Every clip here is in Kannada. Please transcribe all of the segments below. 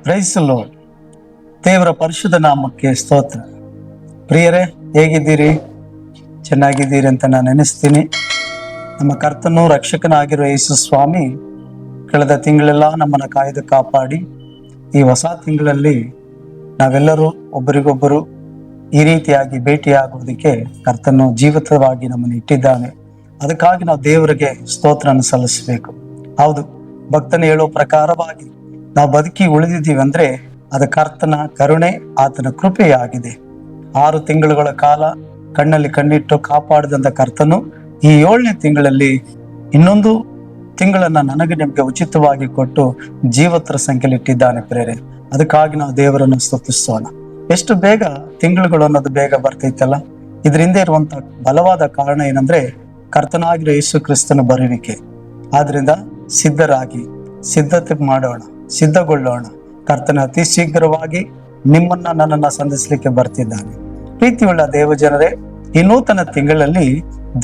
Price the lord. ದೇವರ ಪರಿಶುದ್ಧ ನಾಮಕ್ಕೆ ಸ್ತೋತ್ರ. ಪ್ರಿಯರೇ, ಹೇಗಿದ್ದೀರಿ? ಚೆನ್ನಾಗಿದ್ದೀರಿ ಅಂತ ನಾನು ನೆನೆಸ್ತೀನಿ. ನಮ್ಮ ಕರ್ತನೂ ರಕ್ಷಕನಾಗಿರುವ ಯೇಸು ಸ್ವಾಮಿ ಕಳೆದ ತಿಂಗಳೆಲ್ಲ ನಮ್ಮನ್ನು ಕಾಯ್ದು ಕಾಪಾಡಿ ಈ ಹೊಸ ತಿಂಗಳಲ್ಲಿ ನಾವೆಲ್ಲರೂ ಒಬ್ಬರಿಗೊಬ್ಬರು ಈ ರೀತಿಯಾಗಿ ಭೇಟಿಯಾಗುವುದಕ್ಕೆ ಕರ್ತನು ಜೀವಿತವಾಗಿ ನಮ್ಮನ್ನು ಇಟ್ಟಿದ್ದಾನೆ. ಅದಕ್ಕಾಗಿ ನಾವು ದೇವರಿಗೆ ಸ್ತೋತ್ರನ ಸಲ್ಲಿಸಬೇಕು. ಹೌದು, ಭಕ್ತನ ಹೇಳೋ ಪ್ರಕಾರವಾಗಿ ನಾವು ಬದುಕಿ ಉಳಿದಿದ್ದೀವಿ ಅಂದ್ರೆ ಅದು ಕರ್ತನ ಕರುಣೆ, ಆತನ ಕೃಪೆಯಾಗಿದೆ. 6 ತಿಂಗಳುಗಳ ಕಾಲ ಕಣ್ಣಲ್ಲಿ ಕಣ್ಣಿಟ್ಟು ಕಾಪಾಡಿದಂತ ಕರ್ತನು ಈ 7ನೇ ತಿಂಗಳಲ್ಲಿ ಇನ್ನೊಂದು ತಿಂಗಳನ್ನ ನನಗೆ ನಿಮಗೆ ಉಚಿತವಾಗಿ ಕೊಟ್ಟು ಜೀವತ್ರ ಸಂಖ್ಯೆಯಲ್ಲಿ ಇಟ್ಟಿದ್ದಾನೆ ಪ್ರೇರೆ. ಅದಕ್ಕಾಗಿ ನಾವು ದೇವರನ್ನು ಸ್ತುತಿಸೋಣ. ಎಷ್ಟು ಬೇಗ ತಿಂಗಳುಗಳು ಅನ್ನೋದು ಬೇಗ ಬರ್ತೈತಲ್ಲ. ಇದರಿಂದ ಇರುವಂತ ಬಲವಾದ ಕಾರಣ ಏನಂದ್ರೆ ಕರ್ತನಾಗಿರೋ ಯೇಸು ಕ್ರಿಸ್ತನ ಬರುವಿಕೆ. ಆದ್ರಿಂದ ಸಿದ್ಧರಾಗಿ ಸಿದ್ಧತೆ ಮಾಡೋಣ, ಸಿದ್ಧಗೊಳ್ಳೋಣ. ಕರ್ತನ ಅತಿ ಶೀಘ್ರವಾಗಿ ನಿಮ್ಮನ್ನ ನನ್ನನ್ನ ಸಂಧಿಸ್ಲಿಕ್ಕೆ ಬರ್ತಿದ್ದಾನೆ. ಪ್ರೀತಿಯುಳ್ಳ ದೇವ ಜನರೇ, ಈ ನೂತನ ತಿಂಗಳಲ್ಲಿ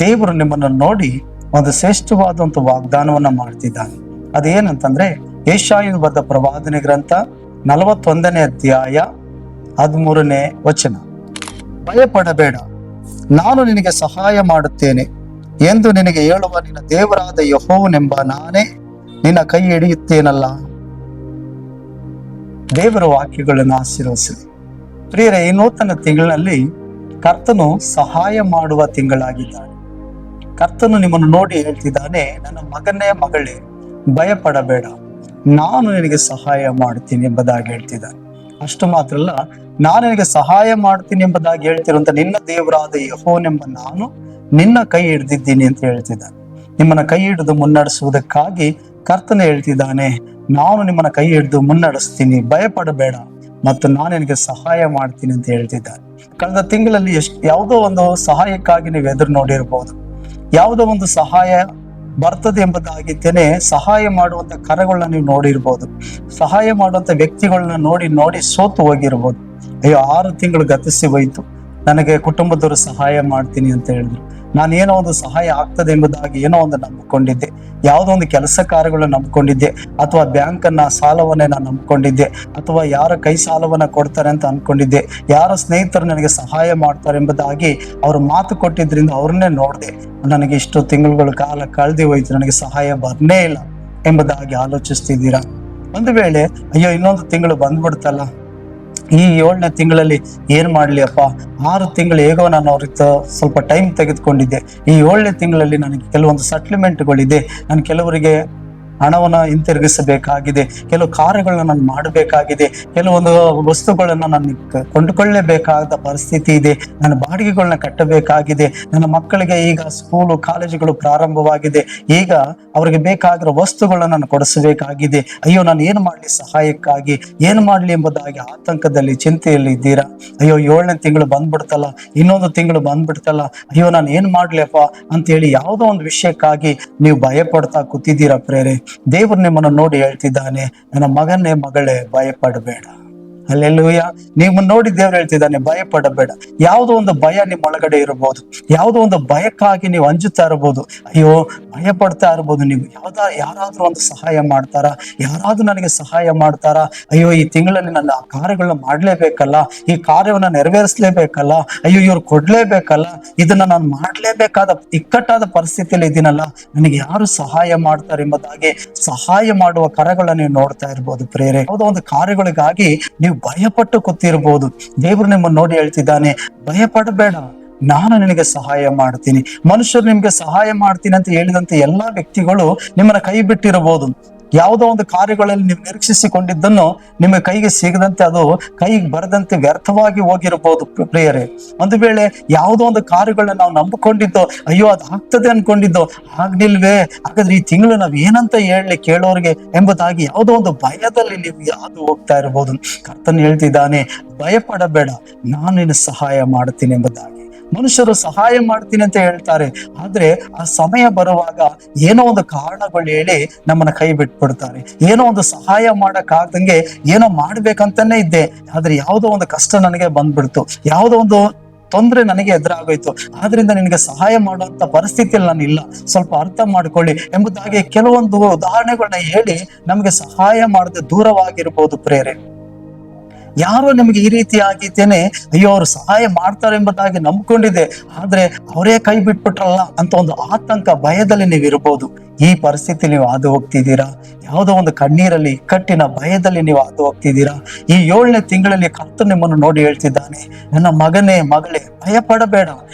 ದೇವರು ನಿಮ್ಮನ್ನು ನೋಡಿ ಒಂದು ಶ್ರೇಷ್ಠವಾದಂತ ವಾಗ್ದಾನವನ್ನ ಮಾಡ್ತಿದ್ದಾನೆ. ಅದೇನಂತಂದ್ರೆ ಯೆಶಾಯನು ಬರೆದ ಪ್ರವಾದನೆ ಗ್ರಂಥ 41ನೇ ಅಧ್ಯಾಯ 13ನೇ ವಚನ. ಭಯಪಡಬೇಡ, ನಾನು ನಿನಗೆ ಸಹಾಯ ಮಾಡುತ್ತೇನೆ ಎಂದು ನಿನಗೆ ಹೇಳುವ ನಿನ್ನ ದೇವರಾದ ಯೆಹೋವನೆಂಬ ನಾನೇ ನಿನ್ನ ಕೈ ಹಿಡಿಯುತ್ತೇನಲ್ಲ. ದೇವರ ವಾಕ್ಯಗಳನ್ನು ಆಶೀರ್ವದಿಸಲಿ. ಪ್ರಿಯರೇ, ಈ ನೂತನ ತಿಂಗಳಿನಲ್ಲಿ ಕರ್ತನು ಸಹಾಯ ಮಾಡುವ ತಿಂಗಳಾಗಿದ್ದಾನೆ. ಕರ್ತನು ನಿಮ್ಮನ್ನು ನೋಡಿ ಹೇಳ್ತಿದ್ದಾನೆ, ನನ್ನ ಮಗನೇ ಮಗಳೇ, ಭಯಪಡಬೇಡ, ನಾನು ನಿನಗೆ ಸಹಾಯ ಮಾಡ್ತೀನಿ ಎಂಬುದಾಗಿ ಹೇಳ್ತಿದ್ದಾನೆ. ಅಷ್ಟು ಮಾತ್ರ ಅಲ್ಲ, ನಾನು ನಿನಗೆ ಸಹಾಯ ಮಾಡ್ತೀನಿ ಎಂಬುದಾಗಿ ಹೇಳ್ತಿರುವಂತ ನಿನ್ನ ದೇವರಾದ ಯೆಹೋವನೆಂಬ ನಾನು ನಿನ್ನ ಕೈ ಹಿಡಿದಿದ್ದೀನಿ ಅಂತ ಹೇಳ್ತಿದ್ದಾನೆ. ನಿಮ್ಮನ್ನ ಕೈ ಹಿಡಿದು ಮುನ್ನಡೆಸುವುದಕ್ಕಾಗಿ ಕರ್ತನೆ ಹೇಳ್ತಿದ್ದಾನೆ, ನಾನು ನಿಮ್ಮನ್ನ ಕೈ ಹಿಡಿದು ಮುನ್ನಡೆಸ್ತೀನಿ, ಭಯಪಡಬೇಡ ಮತ್ತು ನಾನು ನಿನಗೆ ಸಹಾಯ ಮಾಡ್ತೀನಿ ಅಂತ ಹೇಳ್ತಿದ್ದಾನೆ. ಕಳೆದ ತಿಂಗಳಲ್ಲಿ ಯಾವುದೋ ಒಂದು ಸಹಾಯಕ್ಕಾಗಿ ನೀವು ಎದುರು ನೋಡಿರ್ಬೋದು. ಯಾವುದೋ ಒಂದು ಸಹಾಯ ಬರ್ತದೆ ಎಂಬುದಾಗಿದ್ದೇನೆ ಸಹಾಯ ಮಾಡುವಂತ ಕರಗಳನ್ನ ನೀವು ನೋಡಿರ್ಬೋದು. ಸಹಾಯ ಮಾಡುವಂತ ವ್ಯಕ್ತಿಗಳನ್ನ ನೋಡಿ ಸೋತು ಹೋಗಿರ್ಬೋದು. ಅಯ್ಯೋ, 6 ತಿಂಗಳು ಗತಿಸಿ ಹೋಯ್ತು, ನನಗೆ ಕುಟುಂಬದವರು ಸಹಾಯ ಮಾಡ್ತೀನಿ ಅಂತ ಹೇಳಿದ್ರು. ನಾನು ಏನೋ ಒಂದು ಸಹಾಯ ಆಗ್ತದೆ ಎಂಬುದಾಗಿ ಏನೋ ಒಂದು ನಂಬಿಕೊಂಡಿದ್ದೆ, ಯಾವುದೋ ಒಂದು ಕೆಲಸ ಕಾರ್ಯಗಳನ್ನ ನಂಬ್ಕೊಂಡಿದ್ದೆ, ಅಥವಾ ಬ್ಯಾಂಕನ್ನ ಸಾಲವನ್ನೇ ನಾನು ನಂಬ್ಕೊಂಡಿದ್ದೆ, ಅಥವಾ ಯಾರ ಕೈ ಸಾಲವನ್ನ ಕೊಡ್ತಾರೆ ಅಂತ ಅನ್ಕೊಂಡಿದ್ದೆ, ಯಾರ ಸ್ನೇಹಿತರು ನನಗೆ ಸಹಾಯ ಮಾಡ್ತಾರೆ ಎಂಬುದಾಗಿ ಅವರು ಮಾತು ಕೊಟ್ಟಿದ್ರಿಂದ ಅವ್ರನ್ನೇ ನೋಡಿದೆ. ನನಗೆ ಇಷ್ಟು ತಿಂಗಳುಗಳ ಕಾಲ ಕಳೆದಿ ಹೋಯ್ತು, ನನಗೆ ಸಹಾಯ ಬರ್ನೇ ಇಲ್ಲ ಎಂಬುದಾಗಿ ಆಲೋಚಿಸ್ತಿದ್ದೀರಾ? ಒಂದು ವೇಳೆ ಅಯ್ಯೋ ಇನ್ನೊಂದು ತಿಂಗಳು ಬಂದ್ಬಿಡ್ತಲ್ಲ, ಈ 7ನೇ ತಿಂಗಳಲ್ಲಿ ಏನ್ ಮಾಡ್ಲಿ ಅಪ್ಪ, 6 ತಿಂಗಳು ಹೇಗೋ ನಾನು ಅವ್ರಿಗೆ ಸ್ವಲ್ಪ ಟೈಮ್ ತೆಗೆದುಕೊಂಡಿದ್ದೆ, ಈ 7ನೇ ತಿಂಗಳಲ್ಲಿ ನನಗೆ ಕೆಲವೊಂದು ಸೆಟ್ಲ್ಮೆಂಟ್ಗಳಿದೆ, ನಾನು ಕೆಲವರಿಗೆ ಹಣವನ್ನ ಹಿಂತಿರುಗಿಸಬೇಕಾಗಿದೆ, ಕೆಲವು ಕಾರ್ಯಗಳನ್ನ ನಾನು ಮಾಡಬೇಕಾಗಿದೆ, ಕೆಲವೊಂದು ವಸ್ತುಗಳನ್ನ ನಾನು ಕೊಂಡುಕೊಳ್ಳಲೇಬೇಕಾದ ಪರಿಸ್ಥಿತಿ ಇದೆ, ನನ್ನ ಬಾಡಿಗೆಗಳನ್ನ ಕಟ್ಟಬೇಕಾಗಿದೆ, ನನ್ನ ಮಕ್ಕಳಿಗೆ ಈಗ ಸ್ಕೂಲು ಕಾಲೇಜುಗಳು ಪ್ರಾರಂಭವಾಗಿದೆ, ಈಗ ಅವ್ರಿಗೆ ಬೇಕಾಗಿರೋ ವಸ್ತುಗಳನ್ನ ನಾನು ಕೊಡಿಸಬೇಕಾಗಿದೆ. ಅಯ್ಯೋ, ನಾನು ಏನು ಮಾಡ್ಲಿ, ಸಹಾಯಕ್ಕಾಗಿ ಏನು ಮಾಡ್ಲಿ ಎಂಬುದಾಗಿ ಆತಂಕದಲ್ಲಿ ಚಿಂತೆಯಲ್ಲಿ ಇದ್ದೀರಾ? ಅಯ್ಯೋ, 7ನೇ ತಿಂಗಳು ಬಂದ್ಬಿಡ್ತಲ್ಲ, ಇನ್ನೊಂದು ತಿಂಗಳು ಬಂದ್ಬಿಡ್ತಲ್ಲ, ಅಯ್ಯೋ ನಾನು ಏನ್ ಮಾಡ್ಲಿಯಪ್ಪ ಅಂತ ಹೇಳಿ ಯಾವುದೋ ಒಂದು ವಿಷಯಕ್ಕಾಗಿ ನೀವು ಭಯ ಪಡ್ತಾ ಕೂತಿದ್ದೀರಾ ಪ್ರೇರೆ. ದೇವರು ನಿಮ್ಮನ್ನು ನೋಡಿ ಹೇಳ್ತಿದ್ದಾನೆ, ನನ್ನ ಮಗನೇ ಮಗಳೇ, ಭಯಪಡಬೇಡ. ಹಲ್ಲೆಲೂಯಾ. ನೀವು ನೋಡಿ ದೇವ್ರು ಹೇಳ್ತಿದ್ದಾನೆ, ಭಯಪಡಬೇಡ. ಯಾವುದೋ ಒಂದು ಭಯ ನಿಮ್ಮ ಒಳಗಡೆ ಇರಬಹುದು, ಯಾವುದೋ ಒಂದು ಭಯಕ್ಕಾಗಿ ನೀವು ಅಂಜುತ್ತಾ ಇರಬಹುದು, ಅಯ್ಯೋ ಭಯ ಪಡ್ತಾ ಇರ್ಬೋದು. ನೀವು ಯಾರಾದ್ರೂ ಒಂದು ಸಹಾಯ ಮಾಡ್ತಾರಾ, ಯಾರಾದ್ರೂ ನನಗೆ ಸಹಾಯ ಮಾಡ್ತಾರಾ, ಅಯ್ಯೋ ಈ ತಿಂಗಳಲ್ಲಿ ನನ್ನ ಕಾರ್ಯಗಳನ್ನ ಮಾಡ್ಲೇಬೇಕಲ್ಲ, ಈ ಕಾರ್ಯವನ್ನ ನೆರವೇರಿಸ್ಲೇಬೇಕಲ್ಲ, ಅಯ್ಯೋ ಇವ್ರು ಕೊಡ್ಲೇಬೇಕಲ್ಲ, ಇದನ್ನ ನಾನು ಮಾಡ್ಲೇಬೇಕಾದ ಇಕ್ಕಟ್ಟಾದ ಪರಿಸ್ಥಿತಿಯಲ್ಲಿ ಇದೀನಲ್ಲ, ನನಗೆ ಯಾರು ಸಹಾಯ ಮಾಡ್ತಾರೆ ಎಂಬುದಾಗಿ ಸಹಾಯ ಮಾಡುವ ಕರಗಳನ್ನ ನೀವು ನೋಡ್ತಾ ಇರ್ಬೋದು ಪ್ರೇರೆ. ಯಾವುದೋ ಒಂದು ಕಾರ್ಯಗಳಿಗಾಗಿ ನೀವು ಭಯಪಟ್ಟು ಕೂತಿರ್ಬೋದು. ದೇವರು ನಿಮ್ಮನ್ನು ನೋಡಿ ಹೇಳ್ತಿದ್ದಾನೆ, ಭಯಪಡಬೇಡ, ನಾನು ನಿನಗೆ ಸಹಾಯ ಮಾಡ್ತೀನಿ. ಮನುಷ್ಯರು ನಿಮ್ಗೆ ಸಹಾಯ ಮಾಡ್ತೀನಿ ಅಂತ ಹೇಳಿದಂತೆ ಎಲ್ಲಾ ವ್ಯಕ್ತಿಗಳು ನಿಮ್ಮನ್ನ ಕೈ ಬಿಟ್ಟಿರಬಹುದು. ಯಾವುದೋ ಒಂದು ಕಾರ್ಯಗಳಲ್ಲಿ ನೀವು ನಿರೀಕ್ಷಿಸಿಕೊಂಡಿದ್ದನ್ನು ನಿಮ್ಮ ಕೈಗೆ ಸಿಗದಂತೆ, ಅದು ಕೈಗೆ ಬರದಂತೆ ವ್ಯರ್ಥವಾಗಿ ಹೋಗಿರಬಹುದು ಪ್ರಿಯರೇ. ಒಂದು ವೇಳೆ ಯಾವುದೋ ಒಂದು ಕಾರ್ಯಗಳನ್ನ ನಾವು ನಂಬಿಕೊಂಡಿದ್ದೋ, ಅಯ್ಯೋ ಅದು ಆಗ್ತದೆ ಅನ್ಕೊಂಡಿದ್ದೋ, ಆಗ್ಲಿಲ್ವೇ, ಹಾಗಾದ್ರೆ ಈ ತಿಂಗಳು ನಾವ್ ಏನಂತ ಹೇಳಿ ಕೇಳೋರಿಗೆ ಎಂಬುದಾಗಿ ಯಾವುದೋ ಒಂದು ಭಯದಲ್ಲಿ ನೀವು ಯಾವುದು ಹೋಗ್ತಾ ಇರಬಹುದು. ಕರ್ತನು ಹೇಳ್ತಿದ್ದಾನೆ, ಭಯಪಡಬೇಡ, ನಾನು ನಿನ್ನ ಸಹಾಯ ಮಾಡ್ತೀನಿ ಎಂಬುದಾಗಿ. ಮನುಷ್ಯರು ಸಹಾಯ ಮಾಡ್ತೀನಿ ಅಂತ ಹೇಳ್ತಾರೆ, ಆದ್ರೆ ಆ ಸಮಯ ಬರುವಾಗ ಏನೋ ಒಂದು ಕಾರಣಗಳು ಹೇಳಿ ನಮ್ಮನ್ನ ಕೈ ಬಿಟ್ಬಿಡ್ತಾರೆ. ಏನೋ ಒಂದು ಸಹಾಯ ಮಾಡಕ್ಕಾಗ್ದಂಗೆ ಏನೋ ಮಾಡ್ಬೇಕಂತಾನೆ ಇದ್ದೆ, ಆದ್ರೆ ಯಾವುದೋ ಒಂದು ಕಷ್ಟ ನನಗೆ ಬಂದ್ಬಿಡ್ತು, ಯಾವುದೋ ಒಂದು ತೊಂದರೆ ನನಗೆ ಎದುರಾಗೋಯ್ತು, ಆದ್ರಿಂದ ನಿನಗೆ ಸಹಾಯ ಮಾಡುವಂತ ಪರಿಸ್ಥಿತಿಯಲ್ಲಿ ನಾನು ಇಲ್ಲ, ಸ್ವಲ್ಪ ಅರ್ಥ ಮಾಡ್ಕೊಳ್ಳಿ ಎಂಬುದಾಗಿ ಕೆಲವೊಂದು ಉದಾಹರಣೆಗಳನ್ನ ಹೇಳಿ ನಮಗೆ ಸಹಾಯ ಮಾಡದೆ ದೂರವಾಗಿರ್ಬೋದು ಪ್ರೇರೆ. ಯಾರೋ ನಿಮಗೆ ಈ ರೀತಿ ಆಗಿದ್ದೇನೆ, ಅಯ್ಯೋ ಅವ್ರು ಸಹಾಯ ಮಾಡ್ತಾರೆ ಎಂಬುದಾಗಿ ನಂಬ್ಕೊಂಡಿದೆ, ಆದ್ರೆ ಅವರೇ ಕೈ ಬಿಟ್ಬಿಟ್ರಲ್ಲ ಅಂತ ಒಂದು ಆತಂಕ, ಭಯದಲ್ಲಿ ನೀವು ಇರ್ಬೋದು. ಈ ಪರಿಸ್ಥಿತಿ ನೀವು ಹಾದು ಹೋಗ್ತಿದ್ದೀರಾ, ಯಾವುದೋ ಒಂದು ಕಣ್ಣೀರಲ್ಲಿ ಇಕ್ಕಟ್ಟಿನ ಭಯದಲ್ಲಿ ನೀವು ಹಾದು ಹೋಗ್ತಿದ್ದೀರಾ. ಈ 7ನೇ ತಿಂಗಳಲ್ಲಿ ಕರ್ತನು ನಿಮ್ಮನ್ನು ನೋಡಿ ಹೇಳ್ತಿದ್ದಾನೆ, ನನ್ನ ಮಗನೇ ಮಗಳೇ, ಭಯ ಪಡಬೇಡ,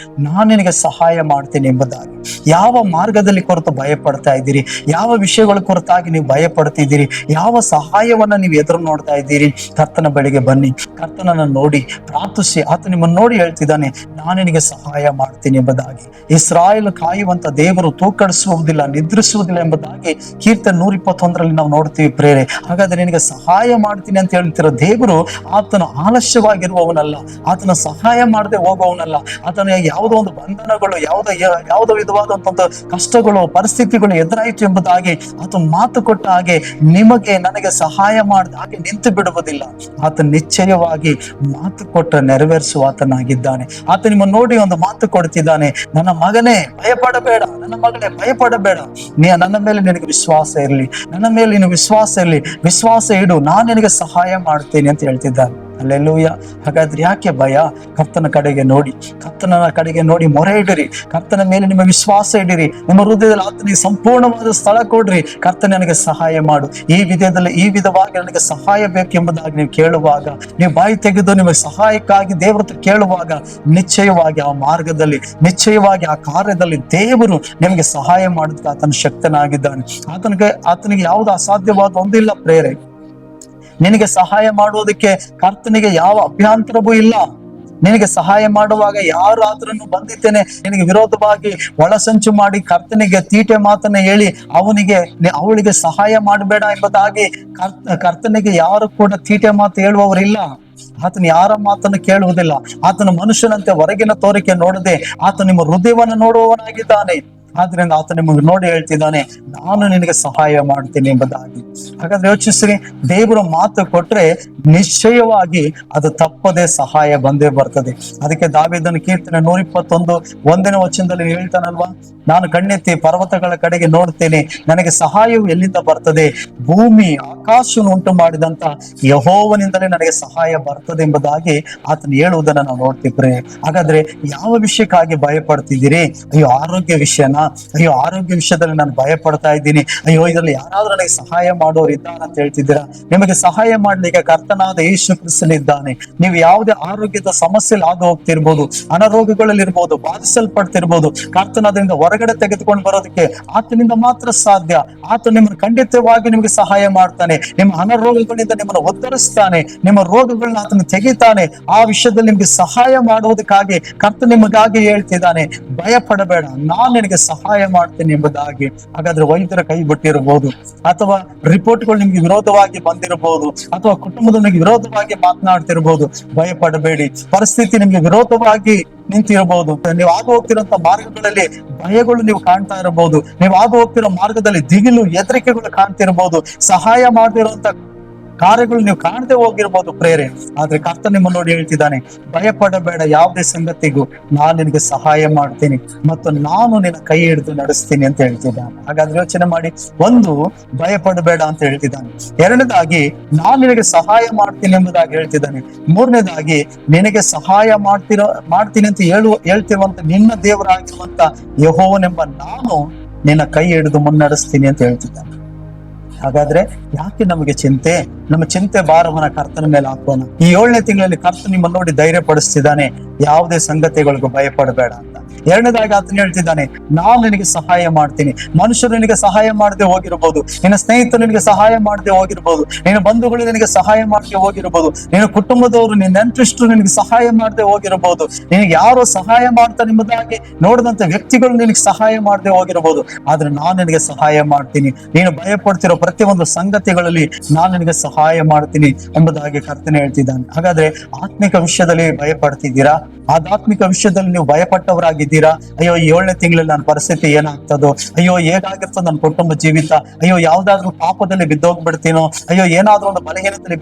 ನಾನು ನಿನಗೆ ಸಹಾಯ ಮಾಡ್ತೀನಿ ಎಂಬುದಾಗಿ. ಯಾವ ಮಾರ್ಗದಲ್ಲಿ ಕೊರತು ಭಯ ಪಡ್ತಾ ಇದ್ದೀರಿ, ಯಾವ ವಿಷಯಗಳ ಕುರಿತಾಗಿ ನೀವು ಭಯ ಪಡ್ತಿದ್ದೀರಿ, ಯಾವ ಸಹಾಯವನ್ನ ನೀವು ಎದುರು ನೋಡ್ತಾ ಇದ್ದೀರಿ, ಕರ್ತನ ಬಳಿಗೆ ಬನ್ನಿ, ಕರ್ತನನ್ನ ನೋಡಿ ಪ್ರಾರ್ಥಿಸಿ. ಆತ ನಿಮ್ಮನ್ನು ನೋಡಿ ಹೇಳ್ತಿದ್ದಾನೆ, ನಾನು ನಿನಗೆ ಸಹಾಯ ಮಾಡ್ತೀನಿ ಎಂಬುದಾಗಿ. ಇಸ್ರಾಯೇಲ್ ಕಾಯುವಂತ ದೇವರು ತೂಕಡಿಸುವುದಿಲ್ಲ, ನಿದ್ರಿಸುವುದಿಲ್ಲ ಎಂಬುದಾಗಿ ಕೀರ್ತನೆ 121ರಲ್ಲಿ ನಾವು ನೋಡ್ತೀವಿ ಪ್ರೇರೆ. ಹಾಗಾದ್ರೆ ನಿನಗೆ ಸಹಾಯ ಮಾಡ್ತೀನಿ ಅಂತ ಹೇಳ್ತಿರೋ ದೇವರು ಆತನ ಆಲಸ್ಯವಾಗಿರುವವನಲ್ಲ, ಆತನ ಸಹಾಯ ಮಾಡದೆ ಹೋಗುವವನಲ್ಲ. ಆತನ ಯಾವುದೋ ಒಂದು ಬಂಧನಗಳು, ಯಾವುದೋ ವಿಧವಾದಂತ ಕಷ್ಟಗಳು, ಪರಿಸ್ಥಿತಿಗಳು ಎದುರಾಯಿತು ಎಂಬುದಾಗಿ ಆತ ಮಾತು ಕೊಟ್ಟ ಹಾಗೆ ನಿಮಗೆ ನನಗೆ ಸಹಾಯ ಮಾಡಿದ ಹಾಗೆ ನಿಂತು ಬಿಡುವುದಿಲ್ಲ. ಆತ ನಿಶ್ಚಯವಾಗಿ ಮಾತು ಕೊಟ್ಟ ನೆರವೇರಿಸುವ ಆತನಾಗಿದ್ದಾನೆ. ಆತ ನಿಮ್ಮನ್ನು ನೋಡಿ ಒಂದು ಮಾತು ಕೊಡ್ತಿದ್ದಾನೆ, ನನ್ನ ಮಗನೇ ಭಯಪಡಬೇಡ, ನನ್ನ ಮಗಳೇ ಭಯಪಡಬೇಡ, ನನ್ನ ಮೇಲೆ ನಿನಗೆ ವಿಶ್ವಾಸ ಇರಲಿ, ನನ್ನ ಮೇಲೆ ನೀನು ವಿಶ್ವಾಸ ಇರಲಿ, ವಿಶ್ವಾಸ ಇಡು, ನಾನು ನಿನಗೆ ಸಹಾಯ ಮಾಡ್ತೇನೆ ಅಂತ ಹೇಳ್ತಿದ್ದಾನೆ. ಅಲ್ಲೆಲ್ಲೂಯ್ಯ. ಹಾಗಾದ್ರೆ ಯಾಕೆ ಭಯ? ಕರ್ತನ ಕಡೆಗೆ ನೋಡಿ, ಕರ್ತನ ಕಡೆಗೆ ನೋಡಿ ಮೊರೆ ಇಡಿರಿ, ಕರ್ತನ ಮೇಲೆ ನಿಮ್ಮ ವಿಶ್ವಾಸ ಇಡಿರಿ, ನಿಮ್ಮ ಹೃದಯದಲ್ಲಿ ಆತನಿಗೆ ಸಂಪೂರ್ಣವಾದ ಸ್ಥಳ ಕೊಡ್ರಿ. ಕರ್ತನ ನನಗೆ ಸಹಾಯ ಮಾಡು, ಈ ವಿಧವಾಗಿ ನನಗೆ ಸಹಾಯ ಬೇಕು ಎಂಬುದಾಗಿ ನೀವು ಕೇಳುವಾಗ, ನೀವು ಬಾಯಿ ತೆಗೆದು ನಿಮಗೆ ಸಹಾಯಕ್ಕಾಗಿ ದೇವರ ಹತ್ರ ಕೇಳುವಾಗ, ನಿಶ್ಚಯವಾಗಿ ಆ ಮಾರ್ಗದಲ್ಲಿ, ನಿಶ್ಚಯವಾಗಿ ಆ ಕಾರ್ಯದಲ್ಲಿ ದೇವರು ನಿಮಗೆ ಸಹಾಯ ಮಾಡೋದಕ್ಕೆ ಆತನ ಶಕ್ತನಾಗಿದ್ದಾನೆ. ಆತನಿಗೆ ಯಾವುದು ಅಸಾಧ್ಯವಾದ ಒಂದಿಲ್ಲ ಪ್ರೇರೆ. ನಿನಗೆ ಸಹಾಯ ಮಾಡುವುದಕ್ಕೆ ಕರ್ತನಿಗೆ ಯಾವ ಅಭ್ಯಂತರವೂ ಇಲ್ಲ. ನಿನಗೆ ಸಹಾಯ ಮಾಡುವಾಗ ಯಾರಾದ್ರೂ ಬಂದಿದ್ದೇನೆ ನಿನಗೆ ವಿರೋಧವಾಗಿ ಒಳಸಂಚು ಮಾಡಿ ಕರ್ತನಿಗೆ ತೀಟೆ ಮಾತನ್ನ ಹೇಳಿ ಅವಳಿಗೆ ಸಹಾಯ ಮಾಡಬೇಡ ಎಂಬುದಾಗಿ ಕರ್ತನಿಗೆ ಯಾರು ಕೂಡ ತೀಟೆ ಮಾತು ಹೇಳುವವರಿಲ್ಲ. ಆತನ ಯಾರ ಮಾತನ್ನು ಕೇಳುವುದಿಲ್ಲ. ಆತನ ಮನುಷ್ಯನಂತೆ ಹೊರಗಿನ ತೋರಿಕೆ ನೋಡದೆ ಆತ ನಿಮ್ಮ ಹೃದಯವನ್ನು ನೋಡುವವನಾಗಿದ್ದಾನೆ. ಆದ್ರಿಂದ ಆತ ನಿಮಗೆ ನೋಡಿ ಹೇಳ್ತಿದ್ದಾನೆ, ನಾನು ನಿನಗೆ ಸಹಾಯ ಮಾಡ್ತೀನಿ ಎಂಬುದಾಗಿ. ಹಾಗಾದ್ರೆ ಯೋಚಿಸ್ರಿ, ದೇವರ ಮಾತು ಕೊಟ್ರೆ ನಿಶ್ಚಯವಾಗಿ ಅದು ತಪ್ಪದೆ ಸಹಾಯ ಬಂದೇ ಬರ್ತದೆ. ಅದಕ್ಕೆ ದಾವೀದನ ಕೀರ್ತನೆ 121 ವಚನದಲ್ಲಿ ಹೇಳ್ತಾನಲ್ವಾ, ನಾನು ಕಣ್ಣೆತ್ತಿ ಪರ್ವತಗಳ ಕಡೆಗೆ ನೋಡ್ತೇನೆ, ನನಗೆ ಸಹಾಯವು ಎಲ್ಲಿಂದ ಬರ್ತದೆ? ಭೂಮಿ ಆಕಾಶವನ್ನು ಉಂಟು ಮಾಡಿದಂತ ಯೆಹೋವನಿಂದಲೇ ನನಗೆ ಸಹಾಯ ಬರ್ತದೆ ಎಂಬುದಾಗಿ ಆತನ ಹೇಳುವುದನ್ನ ನಾವು ನೋಡ್ತಿವ್ರೆ. ಹಾಗಾದ್ರೆ ಯಾವ ವಿಷಯಕ್ಕಾಗಿ ಭಯ ಪಡ್ತಿದ್ದೀರಿ? ಅಯ್ಯೋ ಆರೋಗ್ಯ ವಿಷಯನ? ಅಯ್ಯೋ ಆರೋಗ್ಯ ವಿಷಯದಲ್ಲಿ ನಾನು ಭಯ ಪಡ್ತಾ ಇದ್ದೀನಿ, ಅಯ್ಯೋ ಇದರಲ್ಲಿ ಯಾರಾದ್ರೂ ನನಗೆ ಸಹಾಯ ಮಾಡೋರು ಇದ್ದಾನೆ ಅಂತ ಹೇಳ್ತಿದ್ದೀರಾ? ನಿಮಗೆ ಸಹಾಯ ಮಾಡ್ಲಿಕ್ಕೆ ಕರ್ತನಾದ ಯೇಸು ಕ್ರಿಸ್ತನಿದ್ದಾನೆ. ನೀವು ಯಾವುದೇ ಆರೋಗ್ಯದ ಸಮಸ್ಯೆಯಲ್ಲಿ ಹಾದು ಹೋಗ್ತಿರ್ಬೋದು, ಅನಾರೋಗ್ಯಗಳಲ್ಲಿ ಇರ್ಬೋದು, ಬಾಧಿಸಲ್ಪಡ್ತಿರ್ಬೋದು, ಕರ್ತನಾದ್ರಿಂದ ಹೊರಗಡೆ ತೆಗೆದುಕೊಂಡು ಬರೋದಕ್ಕೆ ಆತನಿಂದ ಮಾತ್ರ ಸಾಧ್ಯ. ಆತ ನಿಮ್ಮನ್ನು ಖಂಡಿತವಾಗಿ ನಿಮಗೆ ಸಹಾಯ ಮಾಡ್ತಾನೆ. ನಿಮ್ಮ ಅನಾರೋಗ್ಯಗಳಿಂದ ನಿಮ್ಮನ್ನು ಉದ್ಧರಿಸ್ತಾನೆ, ನಿಮ್ಮ ರೋಗಗಳನ್ನ ಆತನ ತೆಗಿತಾನೆ. ಆ ವಿಷಯದಲ್ಲಿ ನಿಮ್ಗೆ ಸಹಾಯ ಮಾಡುವುದಕ್ಕಾಗಿ ಕರ್ತ ನಿಮಗಾಗಿ ಹೇಳ್ತಿದ್ದಾನೆ, ಭಯ ಪಡಬೇಡ, ನಾನು ನಿನಗೆ ಸಹಾಯ ಮಾಡ್ತೇನೆ ಎಂಬುದಾಗಿ. ಹಾಗಾದ್ರೆ ವೈದ್ಯರ ಕೈ ಬಿಟ್ಟಿರಬಹುದು, ಅಥವಾ ರಿಪೋರ್ಟ್ಗಳು ನಿಮ್ಗೆ ವಿರೋಧವಾಗಿ ಬಂದಿರಬಹುದು, ಅಥವಾ ಕುಟುಂಬದೊಂದಿಗೆ ವಿರೋಧವಾಗಿ ಮಾತನಾಡ್ತಿರ್ಬೋದು. ಭಯ ಪಡಬೇಡಿ. ಪರಿಸ್ಥಿತಿ ನಿಮ್ಗೆ ವಿರೋಧವಾಗಿ ನಿಂತಿರಬಹುದು. ನೀವು ಆಗ ಹೋಗ್ತಿರೋಂತ ಮಾರ್ಗಗಳಲ್ಲಿ ಭಯಗಳು ನೀವು ಕಾಣ್ತಾ ಇರಬಹುದು. ನೀವು ಆಗ ಹೋಗ್ತಿರೋ ಮಾರ್ಗದಲ್ಲಿ ದಿಗಿಲು, ಹೆದರಿಕೆಗಳು ಕಾಣ್ತಿರ್ಬೋದು. ಸಹಾಯ ಮಾಡದಿರುವಂತ ಕಾರ್ಯಗಳು ನೀವು ಕಾಣದೆ ಹೋಗಿರ್ಬೋದು ಪ್ರೇರೆ. ಆದ್ರೆ ಕರ್ತ ನಿಮ್ಮನ್ನು ನೋಡಿ ಹೇಳ್ತಿದ್ದಾನೆ, ಭಯ ಪಡಬೇಡ, ಯಾವುದೇ ಸಂಗತಿಗೂ ನಾನು ನಿನಗೆ ಸಹಾಯ ಮಾಡ್ತೀನಿ ಮತ್ತು ನಾನು ನಿನ್ನ ಕೈ ಹಿಡಿದು ನಡೆಸ್ತೀನಿ ಅಂತ ಹೇಳ್ತಿದ್ದಾನೆ. ಹಾಗಾದ್ರೆ ಯೋಚನೆ ಮಾಡಿ, ಒಂದು, ಭಯ ಪಡಬೇಡ ಅಂತ ಹೇಳ್ತಿದ್ದಾನೆ. ಎರಡನೇದಾಗಿ, ನಾನು ನಿನಗೆ ಸಹಾಯ ಮಾಡ್ತೀನಿ ಎಂಬುದಾಗಿ ಹೇಳ್ತಿದ್ದಾನೆ. ಮೂರನೇದಾಗಿ, ನಿನಗೆ ಸಹಾಯ ಮಾಡ್ತೀನಿ ಅಂತ ಹೇಳ್ತಿರುವಂತ ನಿನ್ನ ದೇವರಾಗಿರುವಂತ ಯೆಹೋವನೆಂಬ ನಾನು ನಿನ್ನ ಕೈ ಹಿಡಿದು ಮುನ್ನಡೆಸ್ತೀನಿ ಅಂತ ಹೇಳ್ತಿದ್ದಾನೆ. ಹಾಗಾದ್ರೆ ಯಾಕೆ ನಮಗೆ ಚಿಂತೆ? ನಮ್ಮ ಚಿಂತೆ ಭಾರವನ್ನ ಕರ್ತನ ಮೇಲೆ ಹಾಕೋಣ. ಈ 7ನೇ ತಿಂಗಳಲ್ಲಿ ಕರ್ತ ನಿಮ್ಮನ್ನು ನೋಡಿ ಧೈರ್ಯ ಪಡಿಸ್ತಿದ್ದಾನೆ, ಯಾವುದೇ ಸಂಗತಿಗಳಿಗೂ ಭಯ ಪಡಬೇಡ ಅಂತ. ಎರಡನೇದಾಗಿ ಆತನ ಹೇಳ್ತಿದ್ದಾನೆ, ನಾನು ನಿನಗೆ ಸಹಾಯ ಮಾಡ್ತೀನಿ. ಮನುಷ್ಯರು ನಿನಗೆ ಸಹಾಯ ಮಾಡದೆ ಹೋಗಿರ್ಬೋದು, ನಿನ್ನ ಸ್ನೇಹಿತರು ನಿನಗೆ ಸಹಾಯ ಮಾಡದೆ ಹೋಗಿರ್ಬೋದು, ನಿನ್ನ ಬಂಧುಗಳು ನಿನಗೆ ಸಹಾಯ ಮಾಡದೆ ಹೋಗಿರ್ಬೋದು, ನಿನ್ನ ಕುಟುಂಬದವರು, ನಿನ್ನ ನೆಂಟರಿಷ್ಟರು ನಿನಗೆ ಸಹಾಯ ಮಾಡದೆ ಹೋಗಿರ್ಬೋದು, ನಿನಗೆ ಯಾರೋ ಸಹಾಯ ಮಾಡ್ತಾರೆ ಎಂಬುದಾಗಿ ನೋಡಿದಂತ ವ್ಯಕ್ತಿಗಳು ನಿನಗೆ ಸಹಾಯ ಮಾಡದೆ ಹೋಗಿರ್ಬೋದು. ಆದ್ರೆ ನಾನು ನಿನಗೆ ಸಹಾಯ ಮಾಡ್ತೀನಿ. ನೀನು ಭಯ ಪಡ್ತಿರೋ ಪ್ರತಿಯೊಂದು ಸಂಗತಿಗಳಲ್ಲಿ ನಾನು ನಿನಗೆ ಸಹಾಯ ಮಾಡ್ತೀನಿ ಎಂಬುದಾಗಿ ಕರ್ತನೆ ಹೇಳ್ತಿದ್ದಾನೆ. ಹಾಗಾದ್ರೆ ಆತ್ಮಿಕ ವಿಷಯದಲ್ಲಿ ಭಯ ಪಡ್ತಿದ್ದೀರಾ? ಆಧ್ಯಾತ್ಮಿಕ ವಿಷಯದಲ್ಲಿ ನೀವು ಭಯಪಟ್ಟವರಾಗಿದ್ದೀರಾ, ಅಯ್ಯೋ ಈ 7ನೇ ತಿಂಗಳಲ್ಲಿ ನನ್ನ ಪರಿಸ್ಥಿತಿ ಏನಾಗ್ತದೋ, ಅಯ್ಯೋ ಹೇಗಾಗಿರ್ತದೆ ನನ್ನ ಕುಟುಂಬ ಜೀವಿತ, ಅಯ್ಯೋ ಯಾವ್ದಾದ್ರು ಪಾಪದಲ್ಲಿ ಬಿದ್ದೋಗ್ಬಿಡ್ತೀನೋ, ಅಯ್ಯೋ ಏನಾದ್ರೂ ಒಂದು ಬಲಹೀನತೆಯಲ್ಲಿ